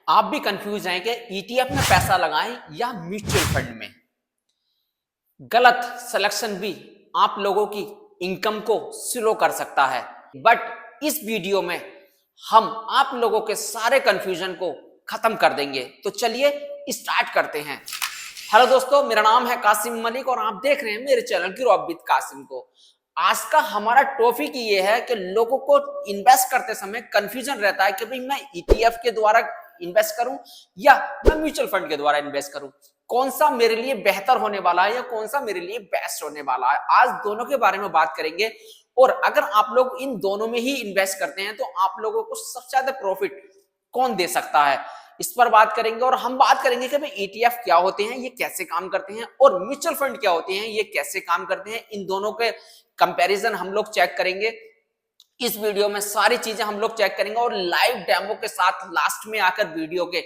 आप भी कंफ्यूज हैं कि ईटीएफ में पैसा लगाएं या म्यूचुअल फंड में। गलत सिलेक्शन भी आप लोगों की इनकम को स्लो कर सकता है, बट इस वीडियो में हम आप लोगों के सारे कंफ्यूजन को खत्म कर देंगे। तो चलिए स्टार्ट करते हैं। हेलो दोस्तों, मेरा नाम है कासिम मलिक और आप देख रहे हैं मेरे channel grow up with Qasim को। आज का हमारा टॉपिक ये है कि लोगों को इन्वेस्ट करते समय कंफ्यूजन रहता है कि भाई मैं ईटीएफ के द्वारा इन्वेस्ट करूं या मैं म्यूचुअल फंड के द्वारा इन्वेस्ट करूं, कौन सा मेरे लिए बेहतर होने वाला है या कौन सा मेरे लिए बेस्ट होने वाला है। आज दोनों के बारे में बात करेंगे और अगर आप लोग इन दोनों में ही इन्वेस्ट करते हैं तो आप लोगों को सबसे ज्यादा प्रॉफिट कौन दे सकता है, इस पर बात करेंगे। और हम बात करेंगे कि भाई ईटीएफ क्या होते हैं, ये कैसे काम करते हैं, और म्यूचुअल फंड क्या होते हैं, ये कैसे काम करते हैं। इन दोनों के कंपैरिजन हम लोग चेक करेंगे। इस वीडियो में सारी चीजें हम लोग चेक करेंगे और लाइव डेमो के साथ लास्ट में आकर वीडियो के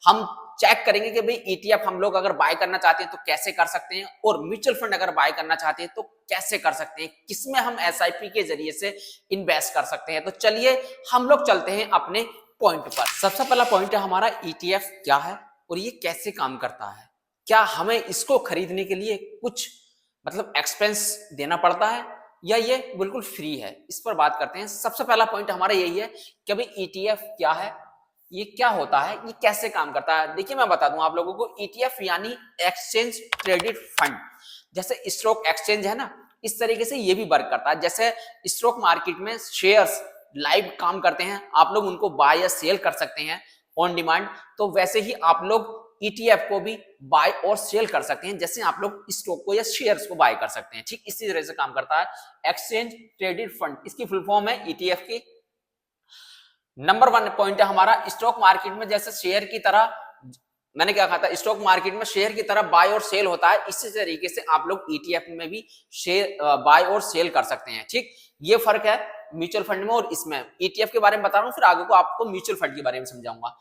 हम चेक करेंगे कि भाई ईटीएफ हम लोग अगर बाय करना चाहते हैं तो कैसे कर सकते हैं, और म्यूचुअल फंड अगर बाय करना चाहते हैं तो कैसे कर सकते हैं, किसमें हम एसआईपी के जरिए से इन्वेस्ट कर सकते हैं। तो चलिए हम लोग चलते हैं अपने पॉइंट पर। सबसे पहला पॉइंट है हमारा, ईटीएफ क्या है और ये कैसे काम करता है। क्या हमें इसको खरीदने के लिए कुछ मतलब एक्सपेंस देना पड़ता है या ये बिल्कुल फ्री है, इस पर बात करते हैं। सबसे पहला पॉइंट हमारा यही है कि भाई ईटीएफ क्या है, ये क्या होता है, ये कैसे काम करता है। देखिए मैं बता दूं आप लोगों को, ईटीएफ यानी एक्सचेंज ट्रेडेड फंड। जैसे स्टॉक एक्सचेंज है ना, इस तरीके से ये भी वर्क करता है। जैसे स्टॉक मार्केट में शेयर्स लाइव काम करते हैं, आप लोग उनको बाय या सेल कर सकते हैं ऑन डिमांड, तो वैसे ही आप लोग ईटीएफ को भी बाय और सेल कर सकते हैं, जैसे आप लोग स्टॉक को या शेयर्स को बाय कर सकते हैं। ठीक इसी तरह से काम करता है एक्सचेंज ट्रेडेड फंड, इसकी फुल फॉर्म है ईटीएफ की। नंबर 1 पॉइंट है हमारा, स्टॉक मार्केट में जैसे शेयर की तरह, मैंने क्या कहा था, स्टॉक मार्केट में शेयर की तरह बाय और सेल होता है, इसी तरीके से आप लोग ईटीएफ में भी शेयर बाय और सेल कर सकते हैं। ठीक, ये फर्क है म्यूचुअल फंड में और इसमें। ईटीएफ के बारे में बता रहा हूं, फिर आगे को आपको म्यूचुअल फंड के बारे में समझाऊंगा।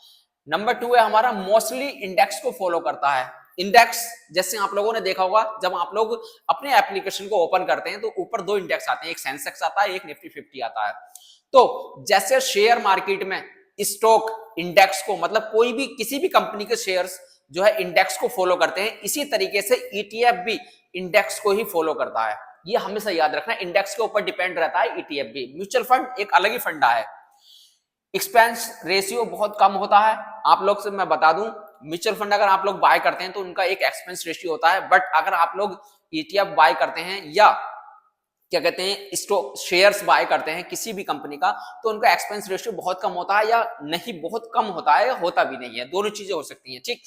नंबर 2 है हमारा, मोस्टली इंडेक्स को फॉलो करता है। इंडेक्स जैसे आप लोगों ने देखा होगा, जब आप लोग अपने एप्लीकेशन को ओपन करते हैं तो ऊपर 2 इंडेक्स आते हैं, एक सेंसेक्स आता है, एक निफ्टी 50 आता है। तो जैसे शेयर मार्केट में स्टॉक इंडेक्स को, मतलब कोई भी किसी भी कंपनी के शेयर्स जो है इंडेक्स को फॉलो करते हैं, इसी तरीके से ईटीएफ भी इंडेक्स को ही फॉलो करता है। ये हमेशा याद रखना, इंडेक्स के ऊपर डिपेंड रहता है ईटीएफ भी। म्यूचुअल फंड एक अलग ही फंडा है, एक्सपेंस रेशियो बहुत कम होता है। आप लोग से मैं बता दूं, म्यूचुअल फंड अगर आप लोग बाय करते हैं तो उनका एक एक्सपेंस रेशियो होता है, बट अगर आप लोग ईटीएफ बाय करते हैं या क्या कहते हैं स्टॉक शेयर्स बाय करते हैं किसी भी कंपनी का, तो उनका एक्सपेंस रेशियो बहुत कम होता है, या नहीं बहुत कम होता है, या होता भी नहीं है, दोनों चीजें हो सकती हैं। ठीक,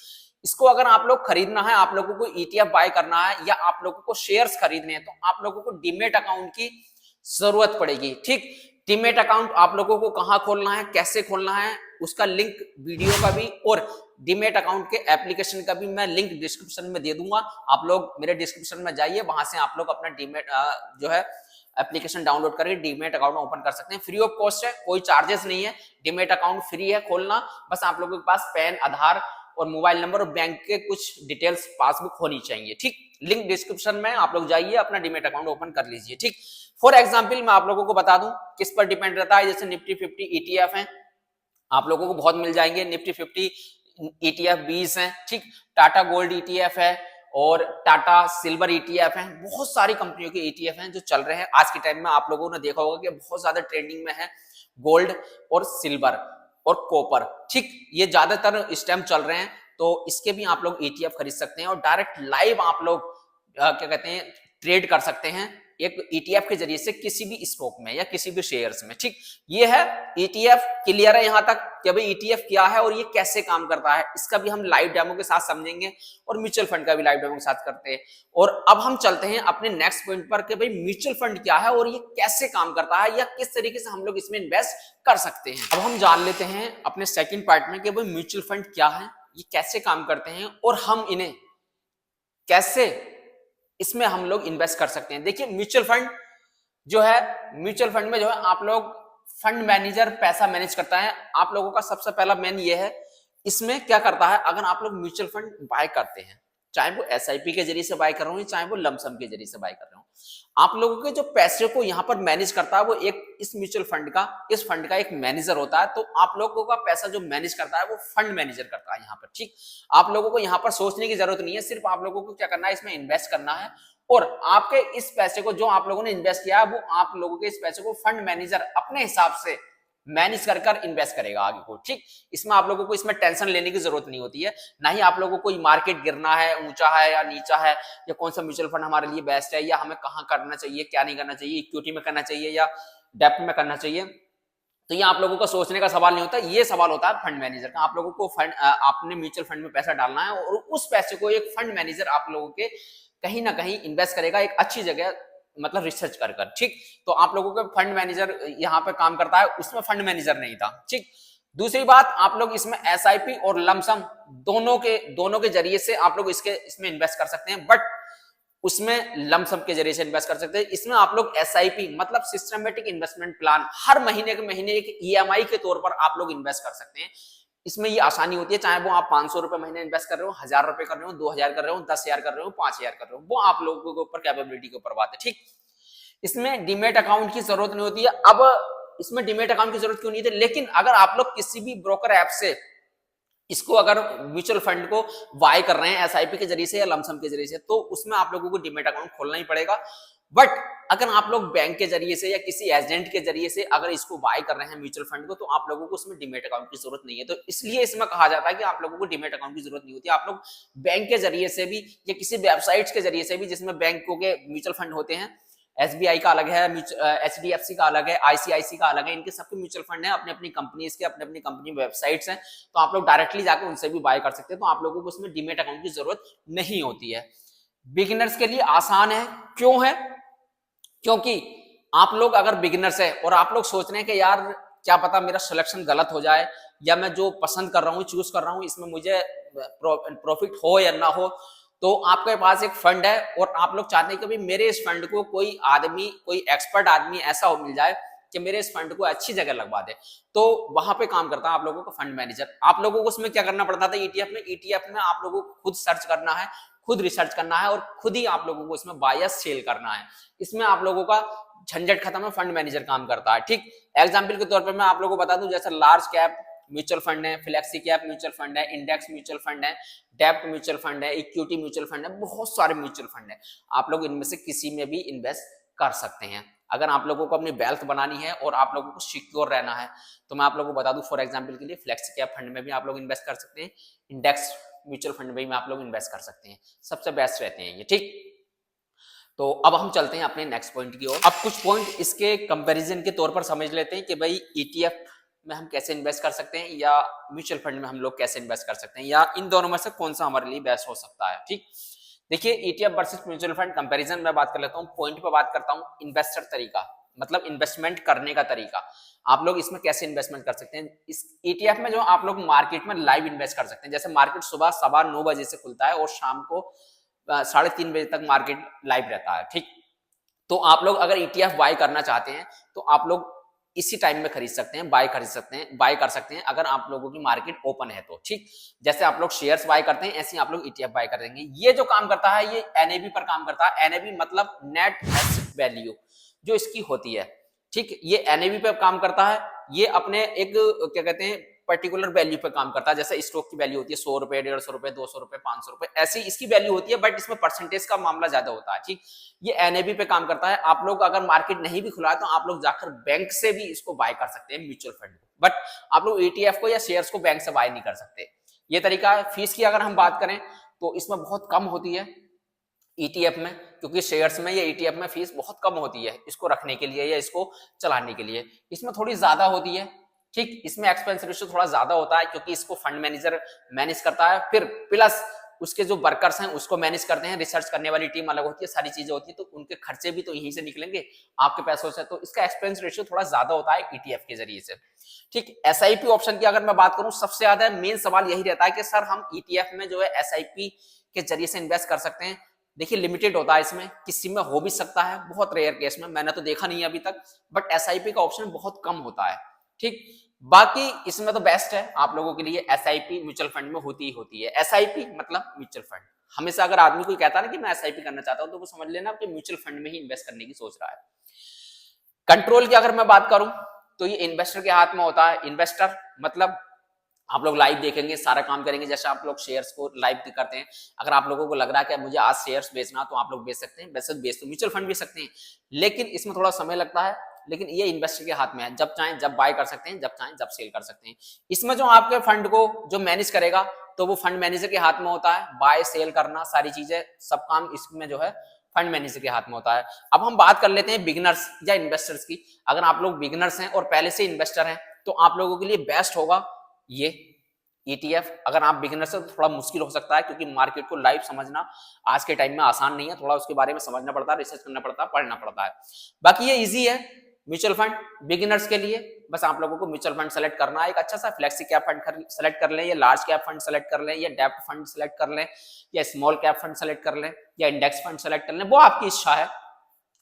इसको अगर आप लोग खरीदना है, आप लोगों को ईटीएफ बाय करना है या आप लोगों को शेयर्स खरीदने हैं, तो आप लोगों को डीमेट अकाउंट की जरूरत पड़ेगी। ठीक, डीमेट अकाउंट आप लोगों को कहां खोलना है, कैसे खोलना है, उसका लिंक वीडियो का भी और डीमेट अकाउंट के एप्लीकेशन का भी मैं लिंक डिस्क्रिप्शन में दे दूंगा। आप लोग मेरे डिस्क्रिप्शन में जाइए, वहां से आप लोग अपना डीमेट जो है एप्लीकेशन डाउनलोड करके डीमेट अकाउंट ओपन कर सकते हैं। फ्री ऑफ कॉस्ट है, कोई चार्जेस नहीं है, डीमेट अकाउंट फ्री है खोलना। बस आप लोगों के पास पैन, आधार और मोबाइल नंबर और बैंक के कुछ डिटेल्स, पासबुक होनी चाहिए। ठीक, लिंक डिस्क्रिप्शन में, आप लोग जाइए अपना डीमेट अकाउंट ओपन कर लीजिए। ठीक, फॉर एग्जाम्पल मैं आप लोगों को बता दूं किस पर डिपेंड रहता है। जैसे निफ्टी 50 ईटीएफ है, आप लोगों को बहुत मिल जाएंगे। निफ्टी 50 ईटीएफ 20 है। ठीक, टाटा गोल्ड ईटीएफ है और टाटा सिल्वर ईटीएफ है। बहुत सारी कंपनियों के ईटीएफ हैं जो चल रहे हैं आज के टाइम में। आप लोगों ने देखा होगा कि बहुत ज्यादा ट्रेंडिंग में है गोल्ड और सिल्वर और कॉपर। ठीक, ये ज्यादातर इस टाइम चल रहे हैं, तो इसके भी आप लोग ईटीएफ खरीद सकते हैं और डायरेक्ट लाइव आप लोग क्या कहते हैं ट्रेड कर सकते हैं एक ईटीएफ के जरिए से किसी भी स्टॉक में या किसी भी शेयर्स में। ठीक, ये है ईटीएफ। क्लियर है यहां तक कि भाई ईटीएफ क्या है और ये कैसे काम करता है, इसका भी हम लाइव डेमो के साथ समझेंगे और म्यूचुअल फंड का भी लाइव डेमो के साथ करते हैं। और अब हम चलते हैं अपने नेक्स्ट पॉइंट पर कि भाई म्यूचुअल फंड क्या है और ये कैसे काम करता है या किस तरीके से हम लोग इसमें इन्वेस्ट कर सकते हैं। अब हम जान लेते हैं अपने सेकेंड पार्ट में कि भाई म्यूचुअल फंड क्या है, ये कैसे काम करते हैं और हम इन्हें कैसे इसमें हम लोग इन्वेस्ट कर सकते हैं। देखिए म्यूचुअल फंड जो है, म्यूचुअल फंड में जो है आप लोग फंड मैनेजर पैसा मैनेज करता है। आप लोगों का सबसे पहला मेन ये है, इसमें क्या करता है, अगर आप लोग म्यूचुअल फंड बाय करते हैं, चाहे वो एसआईपी के जरिए से बाय कर रहे हो चाहे वो लमसम के जरिए से बाय कर रहे हो, आप लोगों के जो पैसे को यहाँ पर मैनेज करता है वो एक इस म्यूचुअल फंड का, इस फंड का एक मैनेजर होता है। तो आप लोगों का पैसा जो मैनेज करता है वो फंड मैनेजर करता है यहाँ पर, ठीक। आप लोगों को यहाँ पर सोचने की जरूरत नहीं है, सिर्फ आप लोगों को क्या करना है, इसमें इन्वेस्ट करना है और आपके इस पैसे को जो आप लोगों ने इन्वेस्ट किया है वो आप लोगों के इस पैसे को फंड मैनेजर अपने हिसाब से मैनेज कर कर इन्वेस्ट करेगा आगे को, ठीक। इसमें आप लोगों को इसमें टेंशन लेने की जरूरत नहीं होती है, ना ही आप लोगों को कोई मार्केट गिरना है, ऊंचा है या नीचा है, या कौन सा म्यूचुअल फंड हमारे लिए बेस्ट है, या हमें कहाँ करना चाहिए, क्या नहीं करना चाहिए, इक्विटी में करना चाहिए या डेप्थ में करना चाहिए। तो ये आप लोगों का सोचने का सवाल नहीं होता, ये सवाल होता है फंड मैनेजर का। आप लोगों को फंड, आपने म्यूचुअल फंड में पैसा डालना है और उस पैसे को एक फंड मैनेजर आप लोगों के कहीं ना कहीं इन्वेस्ट करेगा एक अच्छी जगह, मतलब रिसर्च कर कर, ठीक। तो आप लोगों का फंड मैनेजर यहाँ पे काम करता है, उसमें फंड मैनेजर नहीं था, ठीक। दूसरी बात, आप लोग इसमें एसआईपी और लमसम दोनों के जरिए से आप लोग इसमें इन्वेस्ट कर सकते हैं, बट उसमें लमसम के जरिए से इन्वेस्ट कर सकते हैं। इसमें आप लोग एसआईपी मतलब सिस्टमेटिक इन्वेस्टमेंट प्लान, हर महीने के महीने एक ईएमआई के तौर पर आप लोग इन्वेस्ट कर सकते हैं। इसमें ये आसानी होती है, चाहे वो आप 500 रुपए महीने इन्वेस्ट कर रहे हो, 1000 रुपए कर रहे हो, 2000 कर रहे हो, 10,000 कर रहे हो, 5000 कर रहे हो, वो आप लोगों के ऊपर, कैपेबिलिटी के ऊपर बात है, ठीक। इसमें डीमेट अकाउंट की जरूरत नहीं होती है। अब इसमें डीमेट अकाउंट की जरूरत क्यों नहीं है, लेकिन अगर आप लोग किसी भी ब्रोकर ऐप से इसको, अगर म्यूचुअल फंड को बाय कर रहे हैं एसआईपी के जरिए से या लमसम के जरिए से, तो उसमें आप लोगों को डीमेट अकाउंट खोलना ही पड़ेगा। बट अगर आप लोग बैंक के जरिए से या किसी एजेंट के जरिए से अगर इसको बाय कर रहे हैं म्यूचुअल फंड को, तो आप लोगों को उसमें डीमेट अकाउंट की जरूरत नहीं है। तो इसलिए इसमें कहा जाता है कि आप लोगों को डीमेट अकाउंट की जरूरत नहीं होती। आप लोग बैंक के जरिए से भी या किसी वेबसाइट्स के जरिए से भी, जिसमें बैंकों के म्यूचुअल फंड होते हैं, एसबीआई का अलग है, एचडीएफसी का अलग है, आईसीआईसी का अलग है, इनके सबके म्यूचुअल फंड है, अपनी अपनी कंपनीज के, अपनी अपनी कंपनी वेबसाइट्स हैं, तो आप लोग डायरेक्टली जाकर उनसे भी बाय कर सकते हैं। तो आप लोगों को उसमें डीमेट अकाउंट की जरूरत नहीं होती है। बिगिनर्स के लिए आसान है, क्यों है? क्योंकि आप लोग अगर बिगिनर्स है और आप लोग सोच रहे हैं कि यार क्या पता मेरा सिलेक्शन गलत हो जाए, या मैं जो पसंद कर रहा हूँ, चूज कर रहा हूँ, इसमें मुझे प्रॉफिट हो या ना हो, तो आपके पास एक फंड है और आप लोग चाहते हैं कि भाई मेरे इस फंड को कोई आदमी, कोई एक्सपर्ट आदमी ऐसा हो मिल जाए कि मेरे इस फंड को अच्छी जगह लगवा दे, तो वहां पे काम करता है आप लोगों का फंड मैनेजर। आप लोगों को उसमें क्या करना पड़ता था, ईटीएफ में आप लोगों को खुद सर्च करना है, खुद रिसर्च करना है और खुद ही आप लोगों को इसमें बाय या सेल करना है। इसमें आप लोगों का झंझट खत्म है, फंड मैनेजर काम करता है, ठीक। एग्जाम्पल के तौर पर मैं आप लोगों को बता दूं, जैसे लार्ज कैप म्यूचुअल फंड है, फ्लेक्सी कैप म्यूचुअल फंड है, इंडेक्स म्यूचुअल फंड है, डेप्ट म्यूचुअल फंड है, इक्विटी म्यूचुअल फंड है, बहुत सारे म्यूचुअल फंड है। आप लोग इनमें से किसी में भी इन्वेस्ट कर सकते हैं। अगर आप लोगों को अपनी वेल्थ बनानी है और आप लोगों को सिक्योर रहना है, तो मैं आप लोगों को बता दूं, फॉर एग्जांपल के लिए फ्लेक्सी कैप फंड में भी आप लोग इन्वेस्ट कर सकते हैं, इंडेक्स म्यूचुअल फंड में भी आप लोग इन्वेस्ट कर सकते हैं, सबसे बेस्ट रहते हैं ये, ठीक। तो अब हम चलते हैं अपने नेक्स्ट पॉइंट की ओर। अब कुछ पॉइंट इसके कंपैरिजन के तौर पर समझ लेते हैं कि भाई ईटीएफ में हम कैसे इन्वेस्ट कर सकते हैं या म्यूचुअल फंड में हम लोग कैसे इन्वेस्ट कर सकते हैं, या इन दोनों में से कौन सा हमारे लिए बेस्ट हो सकता है, ठीक। देखिए, ETF versus mutual fund comparison में बात कर लेता हूं, पॉइंट पे बात करता हूं, इन्वेस्टर तरीका, मतलब इन्वेस्टमेंट करने का तरीका। आप लोग इसमें कैसे इन्वेस्टमेंट कर सकते हैं। इस ईटीएफ में जो आप लोग मार्केट में लाइव इन्वेस्ट कर सकते हैं, जैसे मार्केट सुबह 9:15 बजे से खुलता है और शाम को 3:30 बजे तक मार्केट लाइव रहता है, ठीक। तो आप लोग अगर ईटीएफ बाय करना चाहते हैं तो आप लोग इसी टाइम में खरीद सकते हैं, बाय कर सकते हैं अगर आप लोगों की मार्केट ओपन है तो, ठीक। जैसे आप लोग शेयर्स बाय करते हैं, ऐसे ही आप लोग ईटीएफ बाय कर देंगे। ये जो काम करता है, ये एनएवी पर काम करता है। एनएवी मतलब नेट एसेट वैल्यू जो इसकी होती है, ठीक। ये एनएवी पे काम करता है। ये अपने एक क्या कहते हैं पर्टिकुलर वैल्यू पे काम करता है। जैसे स्टॉक की वैल्यू होती है 100 रुपए, 150 रुपए, 200 रुपए, 500 रुपए, ऐसी इसकी वैल्यू होती है, बट इसमें परसेंटेज का मामला ज्यादा होता है, ठीक। ये एनएवी पे काम करता है। आप लोग अगर मार्केट नहीं भी खुला है तो आप लोग जाकर बैंक से भी इसको बाय कर सकते हैं म्यूचुअल फंड को, बट आप लोग ईटीएफ को या शेयर्स को बैंक से बाय नहीं कर सकते। ये तरीका है। फीस की अगर हम बात करें तो इसमें बहुत कम होती है ईटीएफ में, क्योंकि शेयर्स में या ईटीएफ में फीस बहुत कम होती है इसको रखने के लिए या इसको चलाने के लिए। इसमें थोड़ी ज्यादा होती है, ठीक। इसमें एक्सपेंस रेशियो थोड़ा ज्यादा होता है क्योंकि इसको फंड मैनेजर मैनेज करता है, फिर प्लस उसके जो वर्कर्स हैं उसको मैनेज करते हैं, रिसर्च करने वाली टीम अलग होती है, सारी चीजें होती है, तो उनके खर्चे भी तो यहीं से निकलेंगे आपके पैसों से, तो इसका एक्सपेंस रेशियो थोड़ा ज्यादा होता है ईटीएफ के जरिए से, ठीक। एसआईपी ऑप्शन की अगर मैं बात करूं, सबसे ज्यादा मेन सवाल यही रहता है कि सर हम ईटीएफ में जो है एसआईपी के जरिए से इन्वेस्ट कर सकते हैं। देखिए, लिमिटेड होता है इसमें, किसी में हो भी सकता है, बहुत रेयर केस में, मैंने तो देखा नहीं है अभी तक, बट एसआईपी का ऑप्शन बहुत कम होता है, ठीक। बाकी इसमें तो बेस्ट है आप लोगों के लिए एसआईपी म्यूचुअल फंड में होती ही होती है। एसआईपी मतलब म्यूचुअल फंड, हमेशा अगर आदमी कोई कहता है ना कि मैं एसआईपी करना चाहता हूं, तो वो समझ लेना कि म्यूचुअल फंड में ही इन्वेस्ट करने की सोच रहा है। कंट्रोल की अगर मैं बात करूं तो ये इन्वेस्टर के हाथ में होता है। इन्वेस्टर मतलब आप लोग लाइव देखेंगे, सारा काम करेंगे, जैसे आप लोग शेयर्स को लाइव करते हैं। अगर आप लोगों को लग रहा है कि मुझे आज शेयर्स बेचना, तो आप लोग बेच सकते हैं, वैसे बेच तो म्यूचुअल फंड भी सकते हैं, लेकिन इसमें थोड़ा समय लगता है। लेकिन ये इन्वेस्टर के हाथ में है, जब चाहें जब बाय कर सकते हैं, जब चाहें जब सेल कर सकते हैं। इसमें जो आपके फंड को जो मैनेज करेगा, तो वो फंड मैनेजर के हाथ में होता है। बाय सेल करना, सारी चीजें, सब काम इसमें जो है फंड मैनेजर के हाथ में होता है। अब हम बात कर लेते हैं बिगिनर्स या इन्वेस्टर्स की। अगर आप लोग बिगिनर्स हैं और पहले से इन्वेस्टर हैं, तो आप लोगों के लिए बेस्ट होगा ये ETF। अगर आप बिगिनर से, तो थोड़ा मुश्किल हो सकता है, क्योंकि मार्केट को लाइव समझना आज के टाइम में आसान नहीं है। थोड़ा उसके बारे में समझना पड़ता है, रिसर्च करना पड़ता है, पढ़ना पड़ता है। बाकी ये इजी है म्यूचुअल फंड बिगिनर्स के लिए। बस आप लोगों को म्यूचुअल फंड सेलेक्ट करना है, एक अच्छा सा फ्लेक्सी कैप फंड सेलेक्ट कर लें, या लार्ज कैप फंड सेलेक्ट कर लें, या डेप्ट फंड सेलेक्ट कर लें, या स्मॉल कैप फंड सेलेक्ट कर लें, या इंडेक्स फंड सेलेक्ट कर लें, वो आपकी इच्छा है,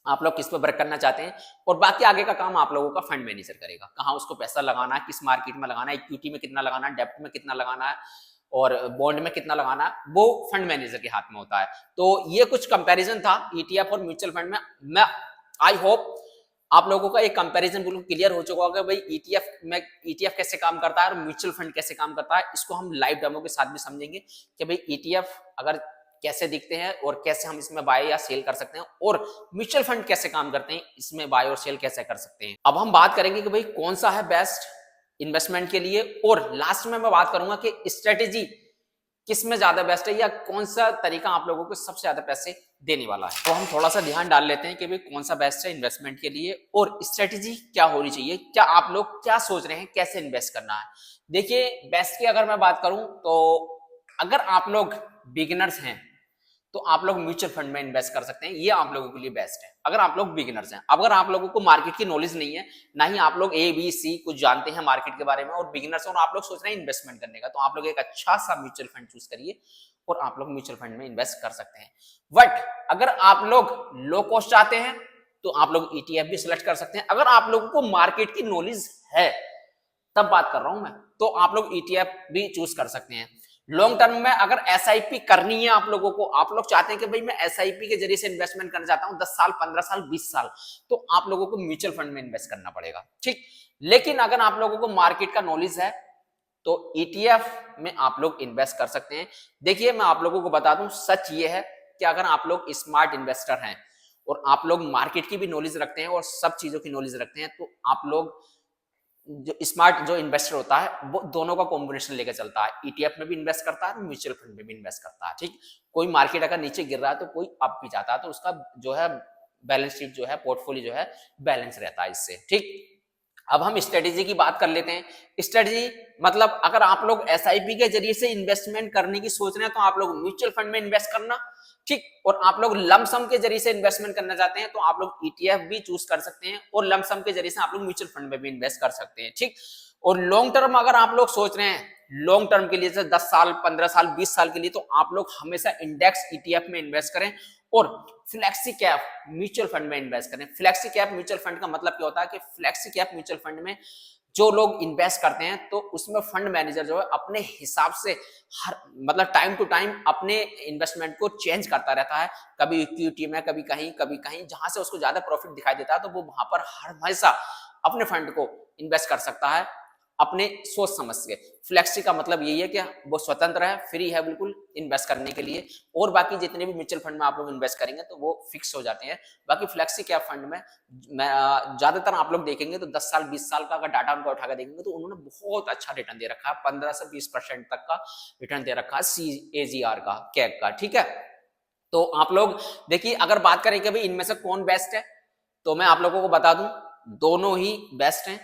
आप लोग किस पे वर्क करना चाहते हैं। और बाकी आगे का काम आप लोगों का फंड मैनेजर करेगा, कहाँ उसको पैसा लगाना है, किस मार्केट में लगाना है, इक्विटी में कितना लगाना है, डेप्ट में कितना लगाना है, और बॉन्ड में कितना लगाना है, वो फंड मैनेजर के हाथ में होता है। तो ये कुछ कंपैरिजन था ETF और म्यूचुअल फंड में। मैं आई होप आप लोगों का एक कंपैरिजन बिल्कुल क्लियर हो चुका होगा, भाई ETF कैसे काम करता है और म्यूचुअल फंड कैसे काम करता है। इसको हम लाइव डेमो के साथ भी समझेंगे कि भाई ETF अगर कैसे दिखते हैं और कैसे हम इसमें बाय या सेल कर सकते हैं, और म्यूचुअल फंड कैसे काम करते हैं, इसमें बाय और सेल कैसे कर सकते हैं। अब हम बात करेंगे कि भाई कौन सा है बेस्ट इन्वेस्टमेंट के लिए, और लास्ट में मैं बात करूंगा कि स्ट्रेटेजी किस में ज्यादा बेस्ट है, या कौन सा तरीका आप लोगों को सबसे ज्यादा पैसे देने वाला है। तो हम थोड़ा सा ध्यान डाल लेते हैं कि भाई कौन सा बेस्ट है इन्वेस्टमेंट के लिए, और स्ट्रेटेजी क्या होनी चाहिए, क्या आप लोग क्या सोच रहे हैं, कैसे इन्वेस्ट करना है। देखिए, बेस्ट की अगर मैं बात करूं, तो अगर आप लोग बिगिनर्स हैं, तो आप लोग म्यूचुअल फंड में इन्वेस्ट कर सकते हैं, ये आप लोगों के लिए बेस्ट है अगर आप लोग बिगिनर्स हैं। अगर आप लोगों को मार्केट की नॉलेज नहीं है, ना ही आप लोग ABC कुछ जानते हैं मार्केट के बारे में, और बिगिनर्स और आप लोग सोच रहे हैं इन्वेस्टमेंट करने का, तो आप लोग एक अच्छा सा म्यूचुअल फंड चूज करिए और आप लोग म्यूचुअल फंड में इन्वेस्ट कर सकते हैं। बट अगर आप लोग लो कॉस्ट चाहते हैं, तो आप लोग ETF भी सिलेक्ट कर सकते हैं। अगर आप लोगों को मार्केट की नॉलेज है, तब बात कर रहा हूं मैं, तो आप लोग ETF भी चूज कर सकते हैं। लॉन्ग टर्म में अगर SIP करनी है आप लोगों को, आप लोग चाहते हैं कि भाई मैं SIP के जरिए से इन्वेस्टमेंट करना चाहता हूं 10 साल 15 साल 20 साल, तो आप लोगों को म्यूचुअल फंड में इन्वेस्ट करना पड़ेगा, ठीक। लेकिन अगर आप लोगों को मार्केट का नॉलेज है, तो ETF में आप लोग इन्वेस्ट कर सकते हैं। देखिए, मैं आप लोगों को बता दूं, सच ये है कि अगर आप लोग स्मार्ट इन्वेस्टर हैं और आप लोग मार्केट की भी नॉलेज रखते हैं और सब चीजों की नॉलेज रखते हैं, तो आप लोग जो स्मार्ट जो इन्वेस्टर होता है, वो दोनों का कॉम्बिनेशन लेकर चलता है। ETF में भी इन्वेस्ट करता है, म्यूचुअल फंड में भी इन्वेस्ट करता है, ठीक। कोई मार्केट अगर नीचे गिर रहा है, तो कोई अप भी जाता है, तो उसका जो है बैलेंस शीट जो है, पोर्टफोलियो जो है, बैलेंस रहता है इससे, ठीक। अब हम स्ट्रेटेजी की बात कर लेते हैं। स्ट्रेटेजी मतलब अगर आप लोग SIP के जरिए से इन्वेस्टमेंट करने की सोच रहे हैं, तो आप लोग म्यूचुअल फंड में इन्वेस्ट करना, ठीक। और आप लोग लमसम के जरिए से इन्वेस्टमेंट करना चाहते हैं, तो आप लोग ETF भी चूज कर सकते हैं, और लमसम के जरिए से आप लोग म्यूचुअल फंड में भी इन्वेस्ट कर सकते हैं, ठीक। और लॉन्ग टर्म अगर आप लोग सोच रहे हैं, लॉन्ग टर्म के लिए, जैसे 10 साल 15 साल 20 साल के लिए, तो आप लोग हमेशा इंडेक्स ETF में इन्वेस्ट करें, और फ्लेक्सी कैप म्यूचुअल फंड में इन्वेस्ट करें। फ्लेक्सी कैप म्यूचुअल फंड का मतलब क्या होता है कि फ्लेक्सी कैप म्यूचुअल फंड में जो लोग इन्वेस्ट करते हैं, तो उसमें फंड मैनेजर जो है अपने हिसाब से हर मतलब टाइम टू टाइम अपने इन्वेस्टमेंट को चेंज करता रहता है, कभी इक्विटी में, कभी कहीं, जहां से उसको ज्यादा प्रॉफिट दिखाई देता है, तो वो वहां पर हमेशा अपने फंड को इन्वेस्ट कर सकता है अपने सोच समझ के। फ्लेक्सी का मतलब यही है कि वो स्वतंत्र है, फ्री है बिल्कुल इन्वेस्ट करने के लिए, और बाकी जितने भी म्यूचुअल फंड में आप लोग इन्वेस्ट करेंगे, तो वो फिक्स हो जाते हैं। बाकी फ्लेक्सी कैप फंड में ज्यादातर आप लोग देखेंगे, तो 10 साल 20 साल का अगर डाटा उनका उठाकर देखेंगे, तो उन्होंने बहुत अच्छा रिटर्न दे रखा है, 15 से 20% तक का रिटर्न दे रखा है CAGR का, कैप का, ठीक है। तो आप लोग देखिए, अगर बात करें कि भाई इनमें से कौन बेस्ट है, तो मैं आप लोगों को बता दूं, दोनों ही बेस्ट हैं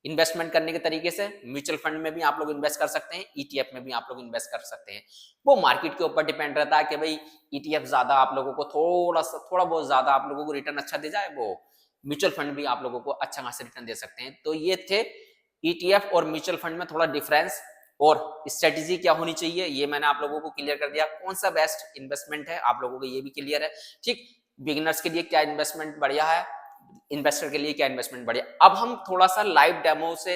इन्वेस्टमेंट करने के तरीके से। म्यूचुअल फंड में भी आप लोग इन्वेस्ट कर सकते हैं, ETF में भी आप लोग इन्वेस्ट कर सकते हैं। वो मार्केट के ऊपर डिपेंड रहता है कि भाई ETF ज्यादा आप लोगों को थोड़ा बहुत ज्यादा आप लोगों को रिटर्न अच्छा दे जाए, वो म्यूचुअल फंड भी आप लोगों को अच्छा खासा रिटर्न दे सकते हैं। तो ये थे ETF और म्यूचुअल फंड में थोड़ा डिफरेंस, और स्ट्रेटेजी क्या होनी चाहिए, ये मैंने आप लोगों को क्लियर कर दिया। कौन सा बेस्ट इन्वेस्टमेंट है आप लोगों को ये भी क्लियर है, ठीक। बिगिनर्स के लिए क्या इन्वेस्टमेंट बढ़िया है, इन्वेस्टर के लिए क्या इन्वेस्टमेंट बढ़िया। अब हम थोड़ा सा लाइव डेमो से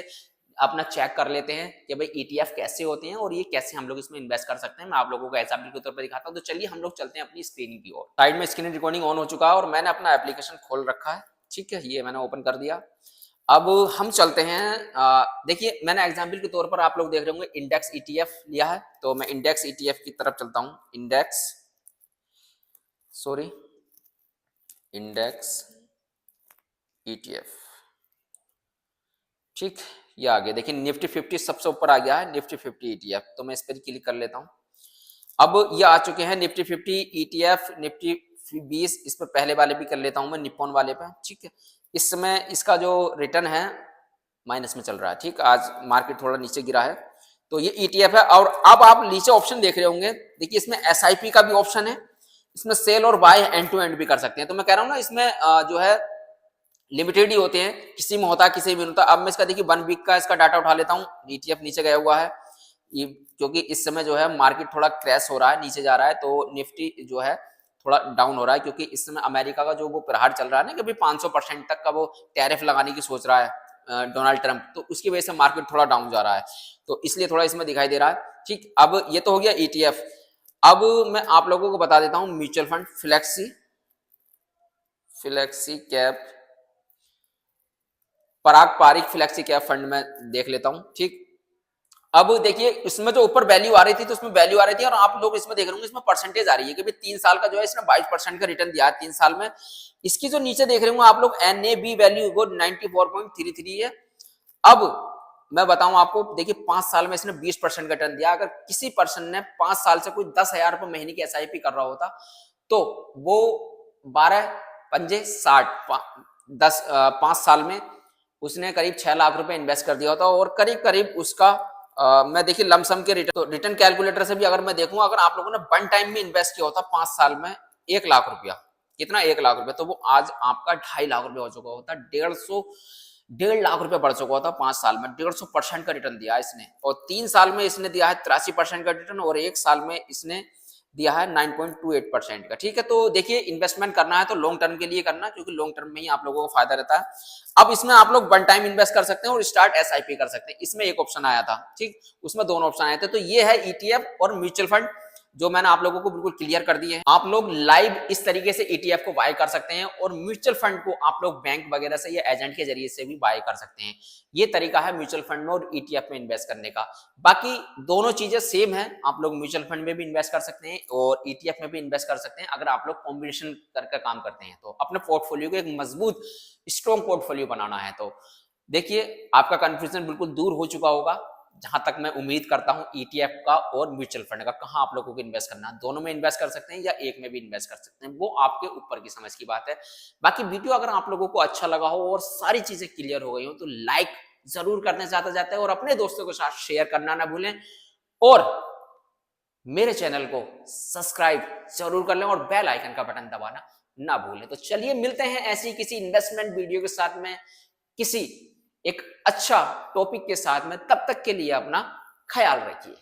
अपना चेक कर लेते हैं कि भाई ईटीएफ कैसे होते हैं और ये कैसे हम लोग इसमें इन्वेस्ट कर सकते हैं। मैं आप लोगों को एग्जाम्पल के तौर पर दिखाता हूँ। तो चलिए हम लोग चलते हैं अपनी स्क्रीन की ओर। साइड में स्क्रीन रिकॉर्डिंग ऑन हो चुका है और मैंने अपना एप्लीकेशन खोल रखा है, ठीक है, ये मैंने ओपन कर दिया। अब हम चलते हैं, देखिए मैंने एग्जाम्पल के तौर पर आप लोग देख रहे होंगे इंडेक्स ईटीएफ लिया है, तो मैं इंडेक्स ईटीएफ की तरफ चलता हूँ। इंडेक्स ईटीएफ, ठीक, ये आ गया। देखिए निफ्टी 50 सबसे ऊपर आ गया है, निफ्टी 50 ईटीएफ, तो मैं इस पर क्लिक कर लेता हूँ। अब ये आ चुके हैं निफ्टी 50 ईटीएफ, निफ्टी 20, इस पर पहले वाले भी कर लेता हूँ मैं, निप्पॉन वाले पे, ठीक है। इस समय इसका जो रिटर्न है माइनस में चल रहा है, ठीक, आज मार्केट थोड़ा नीचे गिरा है, तो ये ईटीएफ है। और अब आप नीचे ऑप्शन देख रहे होंगे, देखिए इसमें एसआईपी का भी ऑप्शन है, इसमें सेल और बाय एंड टू एंड भी कर सकते हैं। तो मैं कह रहा हूँ ना, इसमें जो है लिमिटेड ही होते हैं, किसी में होता है किसी में नहीं होता। अब मैं इसका देखिए 1 वीक का इसका डाटा उठा लेता हूँ। ईटीएफ नीचे गया हुआ है, ये क्योंकि इस समय जो है मार्केट थोड़ा क्रैश हो रहा है, नीचे जा रहा है, तो निफ्टी जो है थोड़ा डाउन हो रहा है, क्योंकि इस समय अमेरिका का जो वो प्रहार चल रहा है ना, कि 500% तक का वो टैरिफ लगाने की सोच रहा है डोनाल्ड ट्रंप, तो उसकी वजह से मार्केट थोड़ा डाउन जा रहा है, तो इसलिए थोड़ा इसमें दिखाई दे रहा है, ठीक। अब ये तो हो गया ईटीएफ। अब मैं आप लोगों को बता देता हूँ म्यूचुअल फंड फ्लेक्सी कैप, पराग पारिक फ्लेक्सी कैप फंड में देख लेता हूं, ठीक। अब देखिए इसमें जो ऊपर वैल्यू आ रही थी, तो उसमें वैल्यू आ रही थी, और आप लोग इसमें देख रहे होंगे इसमें परसेंटेज आ रही है कि भाई 3 साल का जो है इसने 22% का रिटर्न दिया है 3 साल में। इसकी जो नीचे देख रहे होंगे आप लोग NAB वैल्यू वो 94.33 है। अब मैं बताऊं आपको, देखिए 5 साल में इसने 20% का रिटर्न दिया। अगर किसी पर्सन ने 5 साल से कोई 10,000 रुपए महीने की एसआईपी कर रहा होता, तो वो 12 पंजे 60, 5 साल में उसने करीब 6 लाख रुपए इन्वेस्ट कर दिया होता, और करीब करीब उसका मैं देखिए लमसम के रिटर्न, तो रिटर्न कैलकुलेटर से भी अगर मैं देखूं, अगर आप लोगों ने वन टाइम में इन्वेस्ट किया होता 5 साल में 1 लाख रुपया, कितना 1 लाख रुपया, तो वो आज आपका 2.5 लाख रुपया हो चुका होता। 1.5 लाख रुपया बढ़ चुका होता 5 साल में। 150% का रिटर्न दिया इसने, और 3 साल में इसने दिया है 83% का रिटर्न, और 1 साल में इसने दिया है 9.28% का, ठीक है। तो देखिए इन्वेस्टमेंट करना है तो लॉन्ग टर्म के लिए करना, क्योंकि लॉन्ग टर्म में ही आप लोगों को फायदा रहता है। अब इसमें आप लोग वन टाइम इन्वेस्ट कर सकते हैं और स्टार्ट एसआईपी कर सकते हैं। इसमें एक ऑप्शन आया था, ठीक, उसमें 2 ऑप्शन आए थे। तो ये है ईटीएफ और म्यूचुअल फंड, जो मैंने आप लोगों को बिल्कुल क्लियर कर दिए हैं। आप लोग लाइव इस तरीके से ईटीएफ को बाय कर सकते हैं, और म्यूचुअल फंड को आप लोग बैंक वगैरह से या एजेंट के जरिए से भी बाय कर सकते हैं। ये तरीका है म्यूचुअल फंड में और ईटीएफ में इन्वेस्ट करने का। बाकी दोनों चीजें सेम है, आप लोग म्यूचुअल फंड में भी इन्वेस्ट कर सकते हैं और ईटीएफ में भी इन्वेस्ट कर सकते हैं, अगर आप लोग कॉम्बिनेशन करके काम करते हैं तो। अपने पोर्टफोलियो को एक मजबूत स्ट्रॉन्ग पोर्टफोलियो बनाना है, तो देखिए आपका कंफ्यूजन बिल्कुल दूर हो चुका होगा, जहां तक मैं उम्मीद करता हूं। ईटीएफ का और म्यूचुअल फंड का कहां आप लोगों को इन्वेस्ट करना है, दोनों में इन्वेस्ट कर सकते हैं या एक में भी इन्वेस्ट कर सकते हैं, वो आपके ऊपर की समझ की बात है। बाकी वीडियो अगर आप लोगों को अच्छा लगा हो और सारी चीजें क्लियर हो गई हो, तो लाइक जरूर करने जाते जाते और अपने दोस्तों के साथ शेयर करना ना भूलें, और मेरे चैनल को सब्सक्राइब जरूर कर लें और बेल आइकन का बटन दबाना ना भूलें। तो चलिए मिलते हैं ऐसी किसी इन्वेस्टमेंट वीडियो के साथ में, किसी एक अच्छा टॉपिक के साथ में। तब तक के लिए अपना ख्याल रखिए।